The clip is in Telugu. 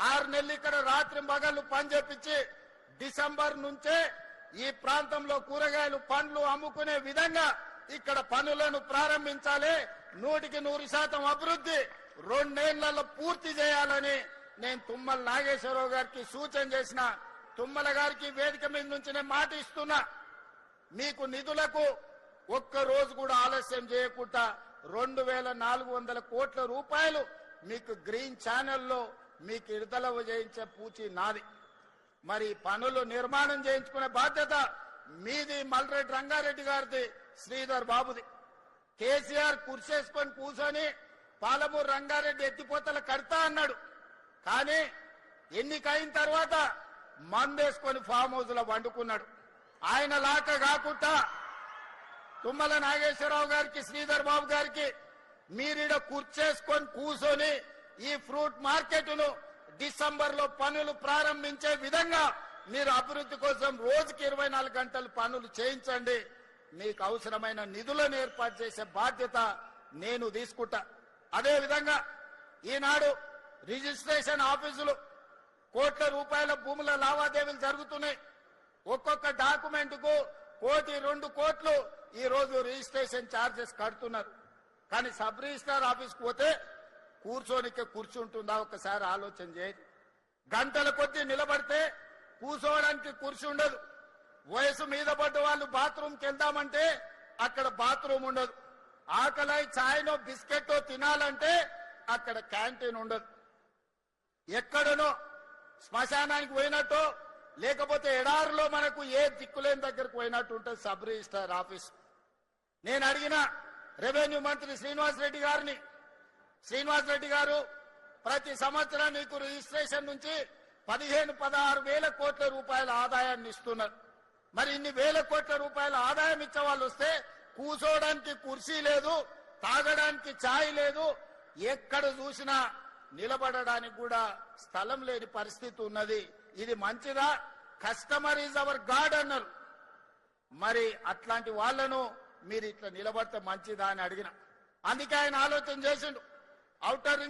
6 నెలలు ఇక్కడ రాత్రి పగళ్ళు పని చేపించి డిసెంబర్ నుంచే ఈ ప్రాంతంలో కూరగాయలు పండ్లు అమ్ముకునే విధంగా ఇక్కడ పనులను ప్రారంభించాలి. 100% అభివృద్ధి 2 నెలల్లో పూర్తి చేయాలని నేను తుమ్మల నాగేశ్వరరావు గారికి సూచన చేసిన. తుమ్మల గారికి వేదిక మీద నుంచి నేను మాట ఇస్తున్నా, మీకు నిధులకు ఒక్క రోజు కూడా ఆలస్యం చేయకుండా 2400 కోట్ల రూపాయలు మీకు గ్రీన్ ఛానల్లో మీకు విడుదల చేయించే పూచి నాది. మరి పనులు నిర్మాణం చేయించుకునే బాధ్యత మీది, మల్రెడ్డి రంగారెడ్డి గారిది, శ్రీధర్ బాబుది. కేసీఆర్ కుర్చేసుకొని కూర్చొని పాలమూరు రంగారెడ్డి ఎత్తిపోతల కడతా అన్నాడు. కానీ ఎన్నికైన తర్వాత మందేసుకొని ఫామ్ హౌస్ లో వండుకున్నాడు. ఆయన లాక కాకుండా తుమ్మల నాగేశ్వరరావు గారికి, శ్రీధర్ బాబు గారికి మీరీడ కుర్చేసుకొని కూర్చొని ఈ ఫ్రూట్ మార్కెట్ను డిసెంబర్ లో పనులు ప్రారంభించే విధంగా మీరు అభివృద్ధి కోసం రోజుకి 24 గంటలు పనులు చేయించండి. మీకు అవసరమైన నిధులను ఏర్పాటు చేసే బాధ్యత నేను తీసుకుంటా. అదే విధంగా ఈనాడు రిజిస్ట్రేషన్ ఆఫీసులు కోట్ల రూపాయల భూముల లావాదేవీలు జరుగుతున్నాయి. ఒక్కొక్క డాక్యుమెంట్ కు 1 కోటి 2 కోట్లు ఈ రోజు రిజిస్ట్రేషన్ ఛార్జెస్ కడుతున్నారు. కానీ సబ్ రిజిస్ట్రార్ ఆఫీస్కి పోతే కూర్చోనికే కూర్చుంటుందా ఒకసారి ఆలోచన చేయండి. గంటల కొద్దీ నిలబడితే కూర్చోవడానికి కుర్చీ ఉండదు. వయసు మీద పడ్డ వాళ్ళు బాత్రూమ్కి వెళ్దామంటే అక్కడ బాత్రూమ్ ఉండదు. ఆకలై ఛాయ్నో బిస్కెట్టో తినాలంటే అక్కడ క్యాంటీన్ ఉండదు. ఎక్కడనో శ్మశానానికి పోయినట్టు లేకపోతే ఎడారిలో మనకు ఏ దిక్కులేని దగ్గరకు పోయినట్టు ఉంటుంది సబ్ రిజిస్ట్రార్ ఆఫీస్. నేను అడిగిన రెవెన్యూ మంత్రి శ్రీనివాసరెడ్డి గారిని, శ్రీనివాసరెడ్డి గారు ప్రతి సంవత్సరం నీకు రిజిస్ట్రేషన్ నుంచి 15-16 వేల కోట్ల రూపాయల ఆదాయాన్ని ఇస్తున్నారు. మరి ఇన్ని వేల కోట్ల రూపాయల ఆదాయం ఇచ్చే వాళ్ళు వస్తే కూర్చోవడానికి కుర్చీ లేదు, తాగడానికి ఛాయ్ లేదు, ఎక్కడ చూసినా నిలబడడానికి కూడా స్థలం లేని పరిస్థితి ఉన్నది. ఇది మంచిదా? కస్టమర్ ఈజ్ అవర్ గాడ్ అన్నారు. మరి అట్లాంటి వాళ్లను మీరు ఇట్లా నిలబడితే మంచిదా అని అడిగిన. అందుకే ఆయన ఆలోచన చేసిండు. ఔటర్